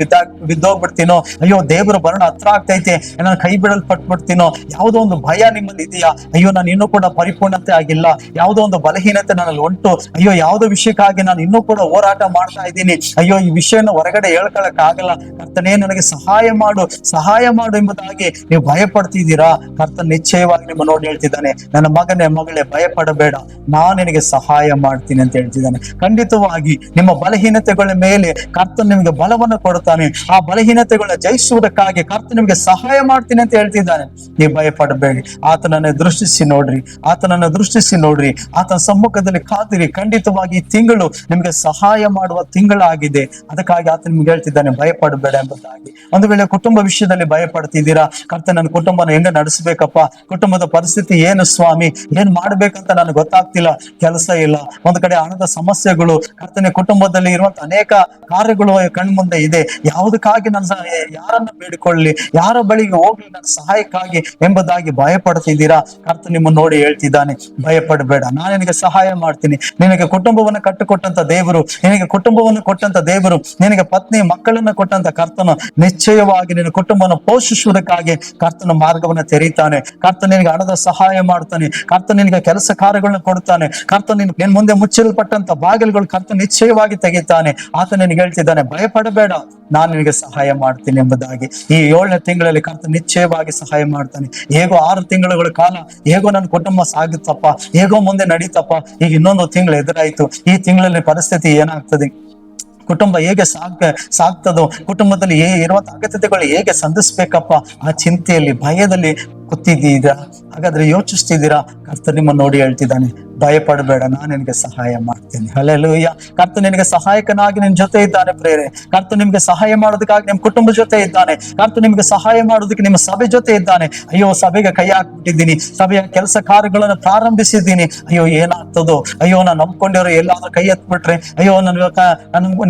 ಬಿದ್ದೋಗ್ಬಿಡ್ತೀನೋ, ಅಯ್ಯೋ ದೇವರ ಬರಣ ಹತ್ರ ಆಗ್ತೈತೆ, ನಾನು ಕೈ ಬಿಡಲ್ಪಟ್ಬಿಡ್ತೀನೋ, ಯಾವುದೋ ಒಂದು ಭಯ ನಿಮ್ಮಲ್ಲಿ ಇದೆಯಾ, ಅಯ್ಯೋ ನಾನು ಇನ್ನೂ ಕೂಡ ಪರಿಪೂರ್ಣತೆ ಆಗಿಲ್ಲ, ಯಾವುದೋ ಒಂದು ಬಲಹೀನತೆ ನನ್ನಲ್ಲಿ ಉಂಟು, ಅಯ್ಯೋ ಯಾವುದೋ ವಿಷಯಕ್ಕಾಗಿ ನಾನು ಇನ್ನೂ ಕೂಡ ಹೋರಾಟ ಮಾಡ್ತಾ ಇದ್ದೀನಿ, ಅಯ್ಯೋ ಈ ವಿಷಯನ ಹೊರಗಡೆ ಹೇಳ್ಕೊಳಕ್ ಆಗಲ್ಲ, ಕರ್ತನೇ ನನಗೆ ಸಹಾಯ ಮಾಡು ಎಂಬುದಾಗಿ ನೀವು ಭಯಪಡ್ತಿದ್ದೀರಾ, ಕರ್ತನ್ ನಿಶ್ಚಯವಾಗಿ ನಿಮ್ಮ ನೋಡಿ ಹೇಳ್ತಿದ್ದಾನೆ, ನನ್ನ ಮಗನೇ ಮಗಳೇ ಭಯಪಡಬೇಡ, ನಾನು ನಿನಗೆ ಸಹಾಯ ಮಾಡ್ತೀನಿ ಅಂತ ಹೇಳ್ತಿದ್ದಾನೆ. ಖಂಡಿತವಾಗಿ ನಿಮ್ಮ ಬಲಹೀನತೆಗಳ ಮೇಲೆ ಕರ್ತನ್ ನಿಮಗೆ ಬಲವನ್ನು ಕೊಡ್ತಾನೆ, ಆ ಬಲಹೀನತೆಗಳನ್ನ ಜಯಿಸುವುದಕ್ಕಾಗಿ ಕರ್ತನ್ ನಿಮಗೆ ಸಹಾಯ ಮಾಡ್ತೀನಿ ಅಂತ ಹೇಳ್ತಿದ್ದಾನೆ. ನೀವು ಭಯಪಡಬೇಡಿ, ಆತನನ್ನು ದೃಷ್ಟಿಸಿ ನೋಡ್ರಿ, ಆತನ ಸಮ್ಮುಖದಲ್ಲಿ ಕಾದಿರಿ. ಖಂಡಿತವಾಗಿ ಈ ತಿಂಗಳು ನಿಮಗೆ ಸಹಾಯ ಮಾಡುವ ತಿಂಗಳಾಗಿದೆ, ಅದಕ್ಕಾಗಿ ಆತ ನಿಮ್ಗೆ ಹೇಳ್ತಿದ್ದಾನೆ ಭಯಪಡಬೇಡ ಎಂಬುದಾಗಿ. ಒಂದು ವೇಳೆ ಕುಟುಂಬ ವಿಷಯದಲ್ಲಿ ಭಯಪಡ್ತಿದ್ದೀರಾ, ಕರ್ತ ನನ್ನ ಕುಟುಂಬನ ಹೆಂಗ ನಡೆಸಬೇಕಪ್ಪ, ಕುಟುಂಬದ ಪರಿಸ್ಥಿತಿ ಏನು ಸ್ವಾಮಿ, ಏನ್ ಮಾಡ್ಬೇಕಂತ ನನಗೆ ಗೊತ್ತಾಗ್ತಿಲ್ಲ, ಕೆಲಸ ಇಲ್ಲ, ಒಂದು ಕಡೆ ಹಣದ ಸಮಸ್ಯೆಗಳು, ಕರ್ತನೆ ಕುಟುಂಬದಲ್ಲಿ ಇರುವಂತ ಅನೇಕ ಕಾರ್ಯಗಳು ಕಣ್ಮುಂದೆ ಇದೆ, ಯಾವುದಕ್ಕಾಗಿ ನಾನು ಯಾರನ್ನ ಬೇಡಿಕೊಳ್ಳಿ, ಯಾರ ಬಳಿಗೆ ಹೋಗ್ಲಿ ನನ್ನ ಸಹಾಯಕ್ಕಾಗಿ ಎಂಬುದಾಗಿ ಭಯಪಡ್ತಿದ್ದೀರಾ, ಕರ್ತ ನಿಮ್ಮನ್ನು ನೋಡಿ ಹೇಳ್ತಿದ್ದಾನೆ ಭಯಪಡಬೇಡ, ನಾನು ನಿನಗೆ ಸಹಾಯ ಮಾಡ್ತೀನಿ. ನಿನಗೆ ಕುಟುಂಬವನ್ನು ಕಟ್ಟಿಕೊಟ್ಟಂತ ದೇವರು, ನಿನಗೆ ಕುಟುಂಬವನ್ನು ಕೊಟ್ಟಂತ ದೇವರು, ನಿನಗೆ ಪತ್ನಿ ಮಕ್ಕಳನ್ನ ಕೊಟ್ಟಂತ ಕರ್ತನು ನಿಶ್ಚಯವಾಗಿ ನಿನ್ನ ಕುಟುಂಬವನ್ನು ಪೋಷಿಸುವುದಕ್ಕಾಗಿ ಕರ್ತನ ಮಾರ್ಗವನ್ನು ತೆರೀತಾನೆ. ಕರ್ತ ನಿನಗೆ ಹಣದ ಸಹಾಯ ಮಾಡ್ತಾನೆ, ಕರ್ತ ನಿನಗೆ ಕೆಲಸ ಕಾರ್ಯಗಳನ್ನ ಕೊಡ್ತಾನೆ, ಕರ್ತ ನಿನ್ ಮುಂದೆ ಮುಚ್ಚಲ್ಪಟ್ಟಂತ ಬಾಗಿಲುಗಳು ಕರ್ತ ನಿಶ್ಚಯವಾಗಿ ತೆಗಿತಾನೆ. ಆತ ನಿನಗೆ ಹೇಳ್ತಿದ್ದಾನೆ ಭಯಪಡಬೇಡ, ನಾನು ನಿನಗೆ ಸಹಾಯ ಮಾಡ್ತೀನಿ ಎಂಬುದಾಗಿ. ಈ 7ನೇ ತಿಂಗಳಲ್ಲಿ ಕರ್ತ ನಿಶ್ಚಯವಾಗಿ ಸಹಾಯ ಮಾಡ್ತಾನೆ. ಹೇಗೋ 6 ತಿಂಗಳುಗಳ ಕಾಲ ಹೇಗೋ ನನ್ನ ಕುಟುಂಬ ಸಾಗುತ್ತಪ್ಪ, ಹೇಗೋ ಮುಂದೆ ನಡೀತಪ್ಪ, ಈಗ ಇನ್ನೊಂದು ತಿಂಗಳು ಎದುರಾಯ್ತು, ಈ ತಿಂಗಳಲ್ಲಿ ಪರಿಸ್ಥಿತಿ ಏನಾಗ್ತದೆ, ಕುಟುಂಬ ಹೇಗೆ ಸಾಗ್ತದೋ, ಕುಟುಂಬದಲ್ಲಿ ಇರುವಂತ ಅಗತ್ಯತೆಗಳು ಹೇಗೆ ಸಂಧಿಸ್ಬೇಕಪ್ಪ, ಆ ಚಿಂತೆಯಲ್ಲಿ ಭಯದಲ್ಲಿ ಕೂತಿದ್ದೀರಾ, ಹಾಗಾದ್ರೆ ಯೋಚಿಸ್ತಿದ್ದೀರಾ, ಕರ್ತ ನಿಮ್ಮನ್ನು ನೋಡಿ ಹೇಳ್ತಿದ್ದಾನೆ ಭಯಪಡಬೇಡ, ನಾನು ನಿನಗೆ ಸಹಾಯ ಮಾಡ್ತೇನೆ. ಹಲ್ಲೆಲೂಯಾ. ಕರ್ತ ನಿನಗೆ ಸಹಾಯಕನಾಗಿ ನಿನ್ ಜೊತೆ ಇದ್ದಾನೆ ಪ್ರೇರೆ. ಕರ್ತ ನಿಮ್ಗೆ ಸಹಾಯ ಮಾಡೋದಕ್ಕಾಗಿ ನಿಮ್ ಕುಟುಂಬ ಜೊತೆ ಇದ್ದಾನೆ. ಕರ್ತ ನಿಮ್ಗೆ ಸಹಾಯ ಮಾಡೋದಕ್ಕೆ ನಿಮ್ಮ ಸಭೆ ಜೊತೆ ಇದ್ದಾನೆ. ಅಯ್ಯೋ ಸಭೆಗೆ ಕೈ ಹಾಕ್ಬಿಟ್ಟಿದ್ದೀನಿ, ಸಭೆಯ ಕೆಲಸ ಕಾರ್ಯಗಳನ್ನು ಪ್ರಾರಂಭಿಸಿದ್ದೀನಿ, ಅಯ್ಯೋ ಏನಾಗ್ತದೋ, ಅಯ್ಯೋ ನಾನು ನಂಬ್ಕೊಂಡಿರೋ ಎಲ್ಲಾದ್ರೂ ಕೈ ಎತ್ಬಿಟ್ರೆ, ಅಯ್ಯೋ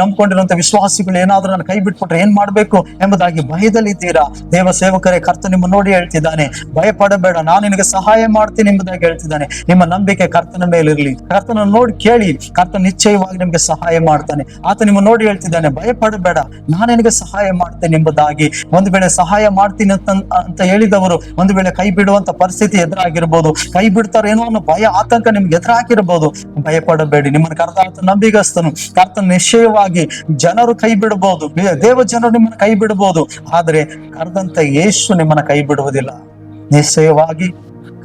ನಂಬ್ಕೊಂಡಿರುವಂತ ವಿಶ್ವಾಸಿಗಳು ಏನಾದ್ರೂ ನನ್ನ ಕೈ ಬಿಟ್ಬಿಟ್ರೆ ಏನ್ ಮಾಡ್ಬೇಕು ಎಂಬುದಾಗಿ ಭಯದಲ್ಲಿ ಇದ್ದೀರಾ. ದೇವ ಸೇವಕರೇ, ಕರ್ತ ನಿಮ್ಮ ನೋಡಿ ಹೇಳ್ತಿದ್ದಾನೆ ಭಯಪಡಬೇಡ, ನಾನು ನಿನಗೆ ಸಹಾಯ ಮಾಡ್ತೀನಿ ಎಂಬುದಾಗಿ ಹೇಳ್ತಿದ್ದಾನೆ. ನಿಮ್ಮ ನಂಬಿಕೆ ಕರ್ತನ ಮೇಲೆ ಇರಲಿ, ಕರ್ತನ ನೋಡಿ ಕೇಳಿ, ಕರ್ತನ ನಿಶ್ಚಯವಾಗಿ ನಿಮ್ಗೆ ಸಹಾಯ ಮಾಡ್ತಾನೆ. ಆತ ನಿಮ್ಮ ನೋಡಿ ಹೇಳ್ತಿದ್ದಾನೆ ಭಯಪಡಬೇಡ, ನಾನು ನಿನಗೆ ಸಹಾಯ ಮಾಡ್ತೇನೆ ಎಂಬುದಾಗಿ. ಒಂದು ವೇಳೆ ಸಹಾಯ ಮಾಡ್ತೀನಿ ಅಂತ ಹೇಳಿದವರು ಒಂದು ವೇಳೆ ಕೈ ಬಿಡುವಂತ ಪರಿಸ್ಥಿತಿ ಎದುರಾಗಿರ್ಬೋದು, ಕೈ ಬಿಡ್ತಾರೋ ಏನೋ ಅನ್ನೋ ಭಯ ಆತಂಕ ನಿಮ್ಗೆ ಎದುರಾಗಿರ್ಬೋದು. ಭಯಪಡಬೇಡಿ, ನಿಮ್ಮನ್ನು ಕರೆದ ಆತ ನಂಬಿಗಸ್ತನು. ಕರ್ತನ ನಿಶ್ಚಯವಾಗಿ ಜನರು ಕೈ ಬಿಡಬಹುದು, ದೇವ ಜನರು ನಿಮ್ಮನ್ನು ಕೈ ಬಿಡಬಹುದು, ಆದ್ರೆ ಕರೆದಂತ ಯೇಸು ನಿಮ್ಮನ್ನ ಕೈ ಬಿಡುವುದಿಲ್ಲ. ನಿಶ್ಚಯವಾಗಿ,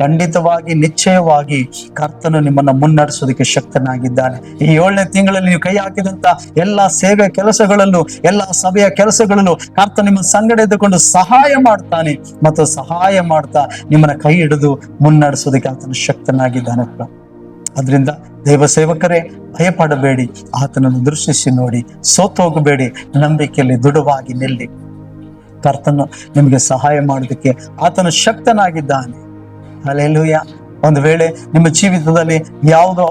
ಖಂಡಿತವಾಗಿ, ನಿಶ್ಚಯವಾಗಿ ಕರ್ತನು ನಿಮ್ಮನ್ನ ಮುನ್ನಡೆಸೋದಕ್ಕೆ ಶಕ್ತನಾಗಿದ್ದಾನೆ. ಈ 7ನೇ ತಿಂಗಳಲ್ಲಿ ನೀವು ಕೈ ಹಾಕಿದಂತ ಎಲ್ಲಾ ಸೇವೆ ಕೆಲಸಗಳಲ್ಲೂ, ಎಲ್ಲಾ ಸಭೆಯ ಕೆಲಸಗಳಲ್ಲೂ ಕರ್ತ ನಿಮ್ಮ ಸಂಗಡ ಇದ್ದುಕೊಂಡು ಸಹಾಯ ಮಾಡ್ತಾನೆ, ಮತ್ತು ಸಹಾಯ ಮಾಡ್ತಾ ನಿಮ್ಮನ್ನ ಕೈ ಹಿಡಿದು ಮುನ್ನಡೆಸೋದಕ್ಕೆ ಆತನು ಶಕ್ತನಾಗಿದ್ದಾನೆ. ಅದರಿಂದ ದೇವ ಸೇವಕರೇ, ಭಯಪಡಬೇಡಿ, ಆತನನ್ನು ದೃಷ್ಟಿಸಿ ನೋಡಿ, ಸೋತೋಗಬೇಡಿ, ನಂಬಿಕೆಯಲ್ಲಿ ದೃಢವಾಗಿ ನಿಲ್ಲಿ. ಕರ್ತನು ನಿಮಗೆ ಸಹಾಯ ಮಾಡೋದಕ್ಕೆ ಆತನು ಶಕ್ತನಾಗಿದ್ದಾನೆ. ಹಲ್ಲೆಲೂಯಾ. ಒಂದು ವೇಳೆ ನಿಮ್ಮ ಜೀವಿತದಲ್ಲಿ ಯಾವುದೋ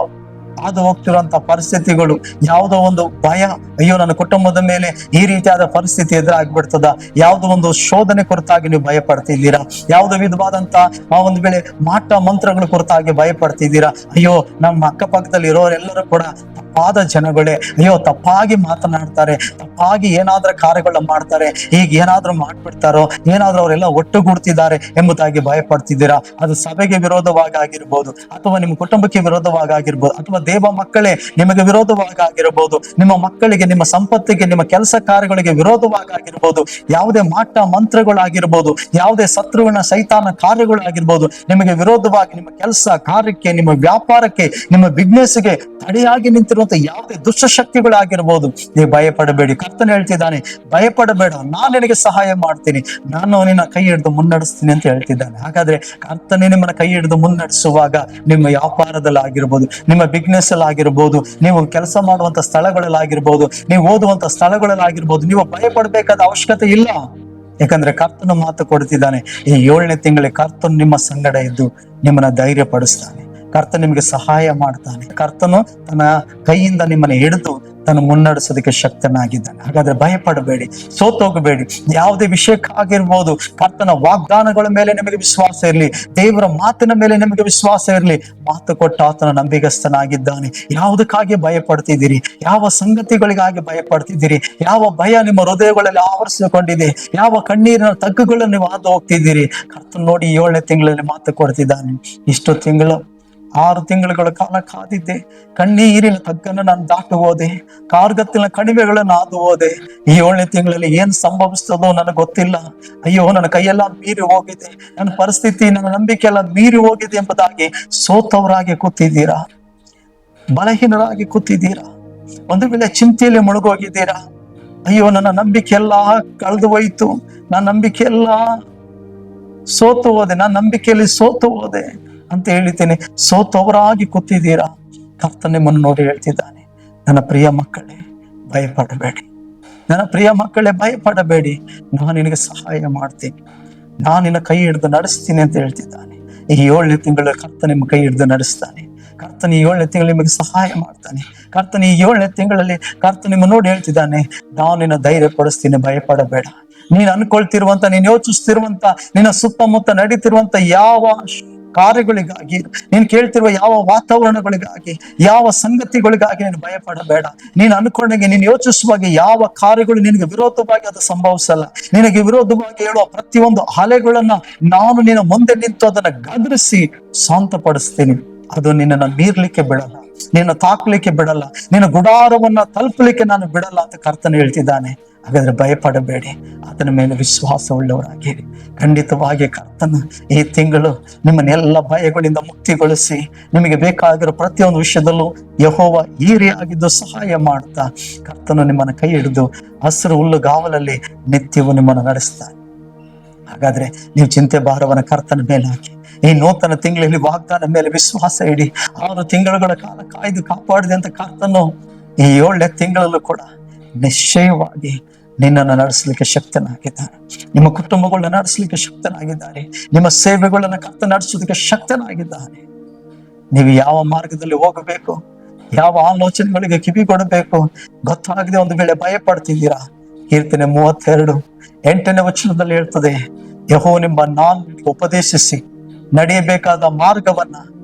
ಹಾದು ಹೋಗ್ತಿರುವಂತ ಪರಿಸ್ಥಿತಿಗಳು, ಯಾವುದೋ ಒಂದು ಭಯ, ಅಯ್ಯೋ ನನ್ನ ಕುಟುಂಬದ ಮೇಲೆ ಈ ರೀತಿಯಾದ ಪರಿಸ್ಥಿತಿ ಎದುರಾಗ್ಬಿಡ್ತದ, ಯಾವುದೋ ಒಂದು ಶೋಧನೆ ಕುರಿತಾಗಿ ನೀವು ಭಯ ಪಡ್ತಿದ್ದೀರಾ, ಯಾವುದೋ ವಿಧವಾದಂತ ಒಂದು ವೇಳೆ ಮಾಟ ಮಂತ್ರಗಳ ಕುರಿತಾಗಿ ಭಯ ಪಡ್ತಿದ್ದೀರಾ, ಅಯ್ಯೋ ನಮ್ಮ ಅಕ್ಕಪಕ್ಕದಲ್ಲಿ ಇರೋರೆಲ್ಲರೂ ಕೂಡ ತಪ್ಪಾದ ಜನಗಳೇ, ಅಯ್ಯೋ ತಪ್ಪಾಗಿ ಮಾತನಾಡ್ತಾರೆ, ತಪ್ಪಾಗಿ ಏನಾದ್ರೂ ಕಾರ್ಯಗಳನ್ನ ಮಾಡ್ತಾರೆ, ಈಗ ಏನಾದ್ರೂ ಮಾಡ್ಬಿಡ್ತಾರೋ, ಏನಾದ್ರೂ ಅವರೆಲ್ಲ ಒಟ್ಟುಗೂಡ್ತಿದ್ದಾರೆ ಎಂಬುದಾಗಿ ಭಯ ಪಡ್ತಿದ್ದೀರಾ. ಅದು ಸಭೆಗೆ ವಿರೋಧವಾಗಿ ಆಗಿರ್ಬೋದು, ಅಥವಾ ನಿಮ್ಮ ಕುಟುಂಬಕ್ಕೆ ವಿರೋಧವಾಗಿ ಆಗಿರ್ಬೋದು, ಅಥವಾ ದೇವ ಮಕ್ಕಳೇ ನಿಮಗೆ ವಿರೋಧವಾಗಿ ಆಗಿರಬಹುದು, ನಿಮ್ಮ ಮಕ್ಕಳಿಗೆ, ನಿಮ್ಮ ಸಂಪತ್ತಿಗೆ, ನಿಮ್ಮ ಕೆಲಸ ಕಾರ್ಯಗಳಿಗೆ ವಿರೋಧವಾಗಿ ಆಗಿರ್ಬೋದು, ಯಾವುದೇ ಮಾಟ ಮಂತ್ರಗಳಾಗಿರ್ಬೋದು, ಯಾವುದೇ ಶತ್ರುವಿನ ಸೈತಾನ ಕಾರ್ಯಗಳಾಗಿರ್ಬೋದು, ನಿಮಗೆ ವಿರೋಧವಾಗಿ ನಿಮ್ಮ ಕೆಲಸ ಕಾರ್ಯಕ್ಕೆ, ನಿಮ್ಮ ವ್ಯಾಪಾರಕ್ಕೆ, ನಿಮ್ಮ ಬಿಸ್ನೆಸ್ಗೆ ತಡೆಯಾಗಿ ನಿಂತಿರುವಂತ ಯಾವುದೇ ದುಷ್ಟಶಕ್ತಿಗಳಾಗಿರ್ಬೋದು, ನೀವು ಭಯಪಡಬೇಡಿ. ಕರ್ತನ ಹೇಳ್ತಿದ್ದಾನೆ ಭಯಪಡಬೇಡ, ನಾನು ನಿನಗೆ ಸಹಾಯ ಮಾಡ್ತೀನಿ, ನಾನು ನಿನ್ನ ಕೈ ಹಿಡಿದು ಮುನ್ನಡೆಸ್ತೀನಿ ಅಂತ ಹೇಳ್ತಿದ್ದಾನೆ. ಹಾಗಾದ್ರೆ ಕರ್ತನೇ ನಿಮ್ಮನ್ನ ಕೈ ಹಿಡಿದು ಮುನ್ನಡೆಸುವಾಗ ನಿಮ್ಮ ವ್ಯಾಪಾರದಲ್ಲಿ ಆಗಿರ್ಬೋದು, ನಿಮ್ಮ ಬಿಸ್ನೆಸ್ ಅಲ್ಲಿ ಆಗಿರ್ಬೋದು, ನೀವು ಕೆಲಸ ಮಾಡುವಂತ ಸ್ಥಳಗಳಲ್ಲಾಗಿರ್ಬೋದು, ನೀವು ಓದುವಂತ ಸ್ಥಳಗಳಲ್ಲಾಗಿರ್ಬೋದು, ನೀವು ಭಯಪಡಬೇಕಾದ ಅವಶ್ಯಕತೆ ಇಲ್ಲ. ಯಾಕಂದ್ರೆ ಕರ್ತನ ಮಾತು ಕೊಡ್ತಿದ್ದಾನೆ, ಈ 7ನೇ ತಿಂಗಳಿಗೆ ಕರ್ತನು ನಿಮ್ಮ ಸಂಗಡ ಇದ್ದು ನಿಮ್ಮನ್ನ ಧೈರ್ಯ ಪಡಿಸ್ತಾನೆ, ಕರ್ತ ನಿಮಗೆ ಸಹಾಯ ಮಾಡ್ತಾನೆ. ಕರ್ತನು ತನ್ನ ಕೈಯಿಂದ ನಿಮ್ಮನ್ನು ಹಿಡಿದು ತನ್ನ ಮುನ್ನಡೆಸೋದಕ್ಕೆ ಶಕ್ತನಾಗಿದ್ದಾನೆ. ಹಾಗಾದ್ರೆ ಭಯಪಡಬೇಡಿ, ಸೋತೋಗಬೇಡಿ. ಯಾವುದೇ ವಿಷಯಕ್ಕಾಗಿರ್ಬೋದು, ಕರ್ತನ ವಾಗ್ದಾನಗಳ ಮೇಲೆ ನಿಮಗೆ ವಿಶ್ವಾಸ ಇರಲಿ, ದೇವರ ಮಾತಿನ ಮೇಲೆ ನಿಮಗೆ ವಿಶ್ವಾಸ ಇರಲಿ. ಮಾತು ಕೊಟ್ಟ ಆತನ ನಂಬಿಗಸ್ತನಾಗಿದ್ದಾನೆ. ಯಾವುದಕ್ಕಾಗಿ ಭಯಪಡ್ತಿದ್ದೀರಿ? ಯಾವ ಸಂಗತಿಗಳಿಗಾಗಿ ಭಯಪಡ್ತಿದ್ದೀರಿ? ಯಾವ ಭಯ ನಿಮ್ಮ ಹೃದಯಗಳಲ್ಲಿ ಆವರಿಸಿಕೊಂಡಿದೆ? ಯಾವ ಕಣ್ಣೀರಿನ ತಗ್ಗುಗಳನ್ನು ನೀವು ಹಾದು ಹೋಗ್ತಿದ್ದೀರಿ? ಕರ್ತನ ನೋಡಿ 7ನೇ ತಿಂಗಳಲ್ಲಿ ಮಾತು ಕೊಡ್ತಿದ್ದಾನೆ. ಇಷ್ಟು ತಿಂಗಳು 6 ತಿಂಗಳುಗಳ ಕಾಲ ಕಾದಿದ್ದೆ, ಕಣ್ಣೀರಿನ ತಗ್ಗನ್ನು ನಾನು ದಾಟು ಹೋದೆ, ಕಾರ್ಗತ್ತಿನ ಕಣಿವೆಗಳನ್ನು ಹಾದು ಹೋದೆ. ಈ 7ನೇ ತಿಂಗಳಲ್ಲಿ ಏನ್ ಸಂಭವಿಸ್ತದೋ ನನಗೆ ಗೊತ್ತಿಲ್ಲ. ಅಯ್ಯೋ, ನನ್ನ ಕೈಯೆಲ್ಲ ಮೀರಿ ಹೋಗಿದೆ, ನನ್ನ ಪರಿಸ್ಥಿತಿ, ನನ್ನ ನಂಬಿಕೆ ಎಲ್ಲ ಮೀರಿ ಹೋಗಿದೆ ಎಂಬುದಾಗಿ ಸೋತವರಾಗಿ ಕೂತಿದ್ದೀರಾ, ಬಲಹೀನರಾಗಿ ಕೂತಿದ್ದೀರಾ. ಒಂದು ವೇಳೆ ಚಿಂತೆಯಲ್ಲಿ ಮುಳುಗೋಗಿದ್ದೀರಾ. ಅಯ್ಯೋ, ನನ್ನ ನಂಬಿಕೆ ಎಲ್ಲ ಕಳೆದು ಹೋಯ್ತು, ನನ್ನ ನಂಬಿಕೆ ಎಲ್ಲ ಸೋತು ಹೋದೆ, ನನ್ನ ನಂಬಿಕೆಯಲ್ಲಿ ಸೋತು ಹೋದೆ ಅಂತ ಹೇಳಿದ್ದೇನೆ. ಸೋತವರಾಗಿ ಕೂತಿದ್ದೀರಾ. ಕರ್ತನ ನಿಮ್ಮನ್ನು ನೋಡಿ ಹೇಳ್ತಿದ್ದಾನೆ, ನನ್ನ ಪ್ರಿಯ ಮಕ್ಕಳೇ ಭಯಪಡಬೇಡಿ, ನನ್ನ ಪ್ರಿಯ ಮಕ್ಕಳೇ ಭಯಪಡಬೇಡಿ, ನಾನು ನಿನಗೆ ಸಹಾಯ ಮಾಡ್ತೀನಿ, ನಾನು ನಿನ್ನ ಕೈ ಹಿಡಿದು ನಡೆಸ್ತೀನಿ ಅಂತ ಹೇಳ್ತಿದ್ದಾನೆ. ಈ 7ನೇ ತಿಂಗಳು ಕರ್ತ ನಿಮ್ಮ ಕೈ ಹಿಡಿದು ನಡೆಸ್ತಾನೆ. ಕರ್ತನ ಈ 7ನೇ ತಿಂಗಳು ನಿಮಗೆ ಸಹಾಯ ಮಾಡ್ತಾನೆ. ಕರ್ತನ ಈ 7ನೇ ತಿಂಗಳಲ್ಲಿ ಕರ್ತ ನಿಮ್ಮ ನೋಡಿ ಹೇಳ್ತಿದ್ದಾನೆ, ನಾನು ನಿನ್ನ ಧೈರ್ಯ ಪಡಿಸ್ತೀನಿ, ಭಯಪಡಬೇಡ. ನೀನು ಅನ್ಕೊಳ್ತಿರುವಂತ, ನೀನು ಯೋಚಿಸ್ತಿರುವಂತ, ನಿನ್ನ ಸುತ್ತಮುತ್ತ ನಡೀತಿರುವಂತ ಯಾವ ಕಾರ್ಯಗಳಿಗಾಗಿ, ನೀನು ಕೇಳ್ತಿರುವ ಯಾವ ವಾತಾವರಣಗಳಿಗಾಗಿ, ಯಾವ ಸಂಗತಿಗಳಿಗಾಗಿ ನೀನು ಭಯಪಡಬೇಡ. ನೀನು ಅನ್ಕೊಂಡಂಗೆ, ನೀನು ಯೋಚಿಸುವಾಗ ಯಾವ ಕಾರ್ಯಗಳು ನಿನಗೆ ವಿರೋಧವಾಗಿ ಅದು ಸಂಭವಿಸಲ್ಲ. ನಿನಗೆ ವಿರೋಧವಾಗಿ ಹೇಳುವ ಪ್ರತಿಯೊಂದು ಅಲೆಗಳನ್ನ ನಾನು ನಿನ್ನ ಮುಂದೆ ನಿಂತು ಅದನ್ನ ಗದರಿಸಿ ಶಾಂತಪಡಿಸ್ತೀನಿ. ಅದು ನಿನ್ನನ್ನು ಮೀರ್ಲಿಕ್ಕೆ ಬಿಡಲ್ಲ, ನಿನ್ನ ತಾಕ್ಲಿಕ್ಕೆ ಬಿಡಲ್ಲ, ನಿನ್ನ ಗುಡಾರವನ್ನ ತಲುಪಲಿಕ್ಕೆ ನಾನು ಬಿಡಲ್ಲ ಅಂತ ಕರ್ತನ ಹೇಳ್ತಿದ್ದಾನೆ. ಹಾಗಾದ್ರೆ ಭಯಪಡಬೇಡಿ, ಆತನ ಮೇಲೆ ವಿಶ್ವಾಸ ಉಳ್ಳವರಾಗಿರಿ. ಖಂಡಿತವಾಗಿ ಕರ್ತನ ಈ ತಿಂಗಳು ನಿಮ್ಮನ್ನೆಲ್ಲ ಭಯಗಳಿಂದ ಮುಕ್ತಿಗೊಳಿಸಿ ನಿಮಗೆ ಬೇಕಾಗಿರೋ ಪ್ರತಿಯೊಂದು ವಿಷಯದಲ್ಲೂ ಯೆಹೋವ ಹಿರಿಯಾಗಿದ್ದು ಸಹಾಯ ಮಾಡ್ತಾ ಕರ್ತನು ನಿಮ್ಮನ್ನು ಕೈ ಹಿಡಿದು ಹಸಿರು ಹುಲ್ಲುಗಾವಲಲ್ಲಿ ನಿತ್ಯವೂ ನಿಮ್ಮನ್ನು ನಡೆಸ್ತಾನೆ. ಹಾಗಾದ್ರೆ ನೀವು ಚಿಂತೆ ಭಾರವನ್ನ ಕರ್ತನ ಮೇಲೆ ಹಾಕಿ ಈ ನೂತನ ತಿಂಗಳಲ್ಲಿ ವಾಗ್ದಾನ ಮೇಲೆ ವಿಶ್ವಾಸ ಇಡಿ. 6 ತಿಂಗಳುಗಳ ಕಾಲ ಕಾಯ್ದು ಕಾಪಾಡಿದೆ ಅಂತ ಕರ್ತನು ಈ 7ನೇ ತಿಂಗಳಲ್ಲೂ ಕೂಡ ನಿಶ್ಚಯವಾಗಿ ನಿನ್ನನ್ನು ನಡೆಸಲಿಕ್ಕೆ ಶಕ್ತನಾಗಿದ್ದಾನೆ. ನಿಮ್ಮ ಕುಟುಂಬಗಳನ್ನ ನಡೆಸಲಿಕ್ಕೆ ಶಕ್ತನಾಗಿದ್ದಾರೆ. ನಿಮ್ಮ ಸೇವೆಗಳನ್ನ ಕರ್ತ ನಡೆಸೋದಕ್ಕೆ ಶಕ್ತನಾಗಿದ್ದಾನೆ. ನೀವು ಯಾವ ಮಾರ್ಗದಲ್ಲಿ ಹೋಗಬೇಕು, ಯಾವ ಆಲೋಚನೆಗಳಿಗೆ ಕಿವಿಗೊಡಬೇಕು ಗೊತ್ತಾಗದೆ ಒಂದು ವೇಳೆ ಭಯಪಡ್ತಿದ್ದೀರಾ. ಕೀರ್ತನೆ 32:8ನೇ ವಚನದಲ್ಲಿ ಹೇಳ್ತದೆ, ಯೆಹೋವನೆಂಬ ನಾನು ಉಪದೇಶಿಸಿ ನಡೆಯಬೇಕಾದ ಮಾರ್ಗವನ್ನ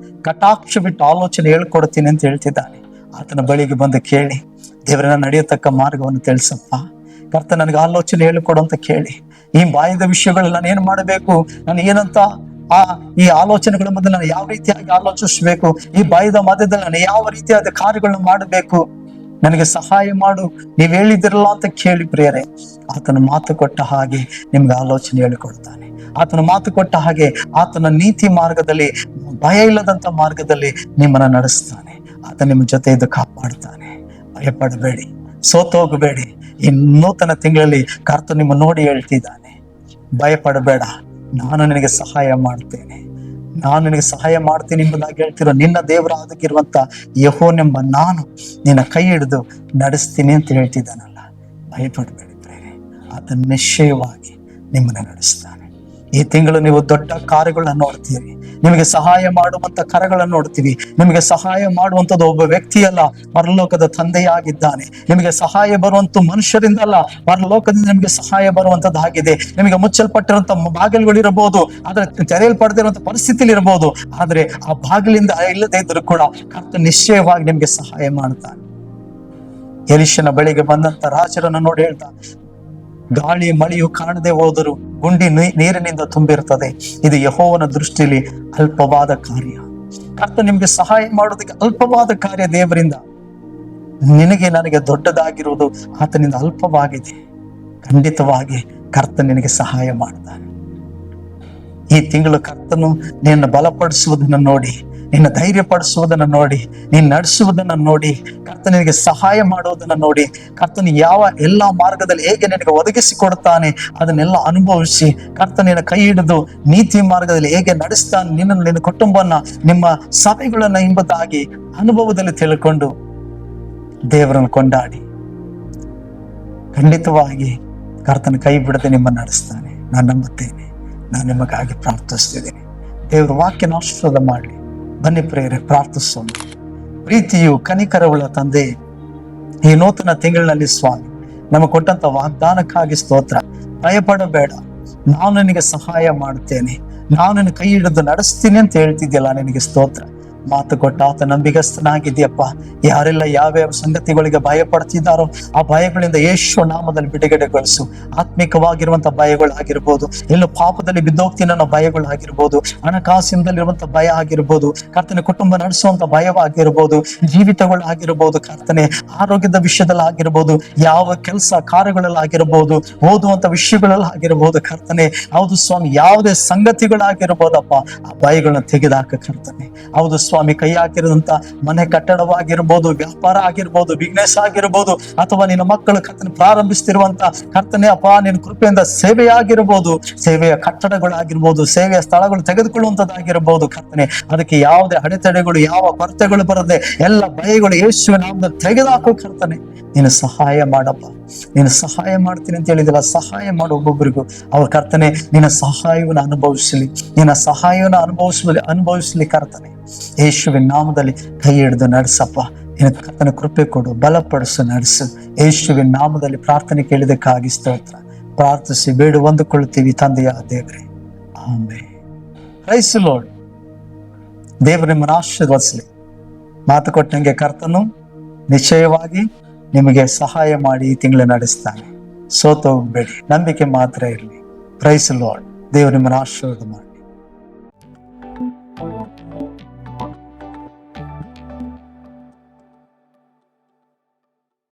ಕಟಾಕ್ಷ ಬಿಟ್ಟು ಆಲೋಚನೆ ಹೇಳ್ಕೊಡ್ತೀನಿ ಅಂತ ಹೇಳ್ತಿದ್ದಾನೆ. ಆತನ ಬಳಿಗೆ ಬಂದು ಕೇಳಿ, ದೇವರನ್ನ ನಡೆಯತಕ್ಕ ಮಾರ್ಗವನ್ನು ತಿಳಿಸಪ್ಪ, ಕರ್ತ ನನಗೆ ಆಲೋಚನೆ ಹೇಳಿಕೊಡು ಅಂತ ಕೇಳಿ. ಈ ಬಾಯಿದ ವಿಷಯಗಳು ನಾನು ಏನ್ ಮಾಡಬೇಕು, ನಾನು ಏನಂತ ಈ ಆಲೋಚನೆಗಳ ಮಧ್ಯೆ ನಾನು ಯಾವ ರೀತಿಯಾಗಿ ಆಲೋಚಿಸಬೇಕು, ಈ ಬಾಯಿದ ಮಧ್ಯದಲ್ಲಿ ನಾನು ಯಾವ ರೀತಿಯಾದ ಕಾರ್ಯಗಳನ್ನ ಮಾಡಬೇಕು, ನನಗೆ ಸಹಾಯ ಮಾಡು, ನೀವ್ ಹೇಳಿದಿರಲ್ಲ ಅಂತ ಕೇಳಿ ಪ್ರಿಯರೇ, ಆತನ ಮಾತು ಕೊಟ್ಟ ಹಾಗೆ ನಿಮ್ಗೆ ಆಲೋಚನೆ ಹೇಳಿಕೊಡ್ತಾನೆ. ಆತನ ಮಾತು ಕೊಟ್ಟ ಹಾಗೆ ಆತನ ನೀತಿ ಮಾರ್ಗದಲ್ಲಿ, ಭಯ ಇಲ್ಲದಂತ ಮಾರ್ಗದಲ್ಲಿ ನಿಮ್ಮನ್ನ ನಡೆಸ್ತಾನೆ. ಆತ ನಿಮ್ಮ ಜೊತೆ ಇದ್ದು ಕಾಪಾಡ್ತಾನೆ. ಭಯಪಡಬೇಡಿ, ಸೋತೋಗಬೇಡಿ. ಈ ನೂತನ ತಿಂಗಳಲ್ಲಿ ಕರ್ತ ನಿಮ್ಮ ನೋಡಿ ಹೇಳ್ತಿದ್ದಾನೆ, ಭಯಪಡಬೇಡ, ನಾನು ನಿನಗೆ ಸಹಾಯ ಮಾಡ್ತೇನೆ, ನಾನು ನಿನಗೆ ಸಹಾಯ ಮಾಡ್ತೀನಿ ಎಂಬುದಾಗಿ ಹೇಳ್ತಿರೋ ನಿನ್ನ ದೇವರಾದಕ್ಕಿರುವಂತ ಯೆಹೋವನೆಂಬ ನಾನು ನಿನ್ನ ಕೈ ಹಿಡಿದು ನಡೆಸ್ತೀನಿ ಅಂತ ಹೇಳ್ತಿದ್ದಾನಲ್ಲ. ಭಯಪಡಬೇಡಿ ಪ್ರೇರೆ, ಆತ ನಿಶ್ಚಯವಾಗಿ ನಿಮ್ಮನ್ನ ನಡೆಸ್ತಾನೆ. ಈ ತಿಂಗಳು ನೀವು ದೊಡ್ಡ ಕಾರ್ಯಗಳನ್ನ ನೋಡ್ತೀರಿ, ನಿಮಗೆ ಸಹಾಯ ಮಾಡುವಂತ ಕರಗಳನ್ನು ನೋಡ್ತೀವಿ. ನಿಮಗೆ ಸಹಾಯ ಮಾಡುವಂಥದ್ದು ಒಬ್ಬ ವ್ಯಕ್ತಿಯಲ್ಲ, ಪರಲೋಕದ ತಂದೆಯಾಗಿದ್ದಾನೆ. ನಿಮಗೆ ಸಹಾಯ ಬರುವಂತ ಮನುಷ್ಯರಿಂದಲ್ಲ, ಪರಲೋಕದಿಂದ ನಿಮಗೆ ಸಹಾಯ ಬರುವಂತದ್ದಾಗಿದೆ. ನಿಮಗೆ ಮುಚ್ಚಲ್ಪಟ್ಟಿರುವಂತ ಬಾಗಿಲುಗಳಿರಬಹುದು, ಆದ್ರೆ ತೆರೆಯಲ್ಪಡದಿರುವಂತ ಪರಿಸ್ಥಿತಿಲಿ ಇರಬಹುದು, ಆದ್ರೆ ಆ ಬಾಗಿಲಿಂದ ಇಲ್ಲದೆ ಇದ್ರೂ ಕೂಡ ಕರ್ತ ನಿಶ್ಚಯವಾಗಿ ನಿಮ್ಗೆ ಸಹಾಯ ಮಾಡ್ತಾನೆ. ಎಲಿಷನ ಬಳಿಗೆ ಬಂದಂತ ರಾಜರನ್ನು ನೋಡಿ ಹೇಳ್ತಾ, ಗಾಳಿ ಮಳೆಯು ಕಾಣದೆ ಹೋದರೂ ಗುಂಡಿ ನೀರಿನಿಂದ ತುಂಬಿರ್ತದೆ, ಇದು ಯೆಹೋವನ ದೃಷ್ಟಿಯಲ್ಲಿ ಅಲ್ಪವಾದ ಕಾರ್ಯ. ಕರ್ತ ನಿಮ್ಗೆ ಸಹಾಯ ಮಾಡೋದಕ್ಕೆ ಅಲ್ಪವಾದ ಕಾರ್ಯ ದೇವರಿಂದ. ನಿನಗೆ ನನಗೆ ದೊಡ್ಡದಾಗಿರುವುದು ಆತನಿಂದ ಅಲ್ಪವಾಗಿದೆ. ಖಂಡಿತವಾಗಿ ಕರ್ತ ನಿನಗೆ ಸಹಾಯ ಮಾಡ್ತಾನೆ. ಈ ತಿಂಗಳು ಕರ್ತನು ನಿನ್ನ ಬಲಪಡಿಸುವುದನ್ನು ನೋಡಿ, ನಿನ್ನ ಧೈರ್ಯ ಪಡಿಸುವುದನ್ನು ನೋಡಿ, ನೀನು ನಡೆಸುವುದನ್ನು ನೋಡಿ, ಕರ್ತ ನಿನಗೆ ಸಹಾಯ ಮಾಡುವುದನ್ನು ನೋಡಿ, ಕರ್ತನು ಯಾವ ಎಲ್ಲಾ ಮಾರ್ಗದಲ್ಲಿ ಹೇಗೆ ನಿನಗೆ ಒದಗಿಸಿ ಕೊಡ್ತಾನೆ ಅದನ್ನೆಲ್ಲ ಅನುಭವಿಸಿ, ಕರ್ತ ನಿನ್ನ ಕೈ ಹಿಡಿದು ನೀತಿ ಮಾರ್ಗದಲ್ಲಿ ಹೇಗೆ ನಡೆಸ್ತಾನೆ ನಿನ್ನ ನಿನ್ನ ಕುಟುಂಬವನ್ನ, ನಿಮ್ಮ ಸಭೆಗಳನ್ನ ಎಂಬುದಾಗಿ ಅನುಭವದಲ್ಲಿ ತಿಳ್ಕೊಂಡು ದೇವರನ್ನು ಕೊಂಡಾಡಿ, ಖಂಡಿತವಾಗಿ ಕರ್ತನ ಕೈ ಬಿಡದೆ ನಿಮ್ಮನ್ನು ನಡೆಸ್ತಾನೆ. ನಾನು ನಂಬುತ್ತೇನೆ. ನಾನು ನಿಮಗಾಗಿ ಪ್ರಾರ್ಥಿಸ್ತಿದ್ದೀನಿ. ದೇವರ ವಾಕ್ಯನ ಆಶೀರ್ವಾದ ಮಾಡಲಿ. ಬನ್ನಿ ಪ್ರಿಯರೇ, ಪ್ರಾರ್ಥಿಸೋಣ. ಪ್ರೀತಿಯು ಕನಿಕರವುಳ್ಳ ತಂದೆ, ಈ ನೂತನ ತಿಂಗಳಿನಲ್ಲಿ ಸ್ವಾಮಿ ನಮಗೆ ಕೊಟ್ಟಂತ ವಾಗ್ದಾನಕ್ಕಾಗಿ ಸ್ತೋತ್ರ. ಭಯಪಡಬೇಡ, ನಾನು ನಿನಗೆ ಸಹಾಯ ಮಾಡುತ್ತೇನೆ, ನಾನು ನಿನ್ನ ಕೈ ಹಿಡಿದು ನಡೆಸ್ತೀನಿ ಅಂತ ಹೇಳ್ತಿದ್ಯಲ್ಲ, ನಿನಗೆ ಸ್ತೋತ್ರ. ಮಾತು ಕೊಟ್ಟ ಆತ ನಂಬಿಗಸ್ತನಾಗಿದೆಯಪ್ಪ. ಯಾರೆಲ್ಲ ಯಾವ್ಯಾವ ಸಂಗತಿಗಳಿಗೆ ಭಯ ಪಡ್ತಿದ್ದಾರೋ ಆ ಭಯಗಳಿಂದ ಯೇಸು ನಾಮದಲ್ಲಿ ಬಿಡುಗಡೆಗೊಳಿಸು. ಆತ್ಮಿಕವಾಗಿರುವಂತ ಭಯಗಳಾಗಿರ್ಬೋದು, ಎಲ್ಲ ಪಾಪದಲ್ಲಿ ಬಿದ್ದೋಗ್ತೀನಿ ಅನ್ನೋ ಭಯಗಳಾಗಿರ್ಬೋದು, ಹಣಕಾಸಿನದಲ್ಲಿರುವಂತ ಭಯ ಆಗಿರ್ಬೋದು, ಕರ್ತನೆ ಕುಟುಂಬ ನಡೆಸುವಂತ ಭಯವಾಗಿರ್ಬೋದು, ಜೀವಿತಗಳಾಗಿರ್ಬೋದು, ಕರ್ತನೆ ಆರೋಗ್ಯದ ವಿಷಯದಲ್ಲಿ ಆಗಿರ್ಬೋದು, ಯಾವ ಕೆಲಸ ಕಾರ್ಯಗಳಲ್ಲಾಗಿರ್ಬೋದು, ಓದುವಂತ ವಿಷಯಗಳಲ್ಲಿ ಆಗಿರ್ಬೋದು, ಕರ್ತನೆ ಹೌದು ಸ್ವಾಮಿ, ಯಾವುದೇ ಸಂಗತಿಗಳಾಗಿರ್ಬೋದಪ್ಪ, ಆ ಭಯಗಳನ್ನ ತೆಗೆದಾಕ ಕರ್ತನೆ. ಹೌದು ಸ್ವಾಮಿ, ಕೈ ಹಾಕಿರೋದಂತ ಮನೆ ಕಟ್ಟಡವಾಗಿರ್ಬೋದು, ವ್ಯಾಪಾರ ಆಗಿರ್ಬೋದು, ಬಿಸ್ನೆಸ್ ಆಗಿರ್ಬೋದು, ಅಥವಾ ನಿನ್ನ ಮಕ್ಕಳು ಕರ್ತನೆ ಪ್ರಾರಂಭಿಸ್ತಿರುವಂತ ಕರ್ತನೆ ಅಪ್ಪ ನಿನ್ನ ಕೃಪೆಯಿಂದ ಸೇವೆಯಾಗಿರ್ಬೋದು, ಸೇವೆಯ ಕಟ್ಟಡಗಳಾಗಿರ್ಬೋದು, ಸೇವೆಯ ಸ್ಥಳಗಳು ತೆಗೆದುಕೊಳ್ಳುವಂತದ್ದಾಗಿರ್ಬೋದು, ಕರ್ತನೆ ಅದಕ್ಕೆ ಯಾವುದೇ ಅಡೆತಡೆಗಳು, ಯಾವ ಕೊರತೆಗಳು ಬರದೆ ಎಲ್ಲ ಭಯಗಳು ಯೇಸುವಿನ ನಾಮದಲ್ಲಿ ತೆಗೆದುಹಾಕೋ ಕರ್ತನೆ. ನೀನು ಸಹಾಯ ಮಾಡಪ್ಪ, ನೀನು ಸಹಾಯ ಮಾಡ್ತೀನಿ ಅಂತ ಹೇಳಿದಲ್ಲ, ಸಹಾಯ ಮಾಡು ಒಬ್ಬೊಬ್ಬರಿಗೂ. ಅವ್ರ ಕರ್ತನೆ ನಿನ್ನ ಸಹಾಯವನ್ನು ಅನುಭವಿಸಲಿ, ನಿನ್ನ ಸಹಾಯವನ್ನು ಅನುಭವಿಸಲಿ ಕರ್ತನೆ. ಯೇಸುವಿನ ನಾಮದಲ್ಲಿ ಕೈ ಹಿಡಿದು ನಡೆಸಪ್ಪ. ನಿನ್ನ ಕರ್ತನ ಕೃಪೆ ಕೊಡು, ಬಲಪಡಿಸು, ನಡೆಸು. ಯೇಸುವಿನ ನಾಮದಲ್ಲಿ ಪ್ರಾರ್ಥನೆ ಕೇಳಿದಕ್ಕಾಗಿ ಸ್ತೋತ್ರ. ಪ್ರಾರ್ಥಿಸಿ ಬೇಡು ಹೊಂದಿಕೊಳ್ಳುತ್ತೀವಿ ತಂದೆಯ ದೇವರೇ, ಆಮೆನ್. Price the Lord. ದೇವರು ನಿಮ್ಮನ್ನು ಆಶೀರ್ವದಿಸಲಿ. ಮಾತು ಕೊಟ್ಟಂಗೆ ಕರ್ತನು ನಿಶ್ಚಯವಾಗಿ ನಿಮಗೆ ಸಹಾಯ ಮಾಡಿ ಈ ತಿಂಗಳು ನಡೆಸ್ತಾನೆ. ಸೋತು ಹೋಗ್ಬೇಡಿ, ನಂಬಿಕೆ ಮಾತ್ರ ಇರಲಿ. Praise the Lord. ದೇವರು ನಿಮ್ಮನ್ನು ಆಶೀರ್ವಾದ ಮಾಡಿ.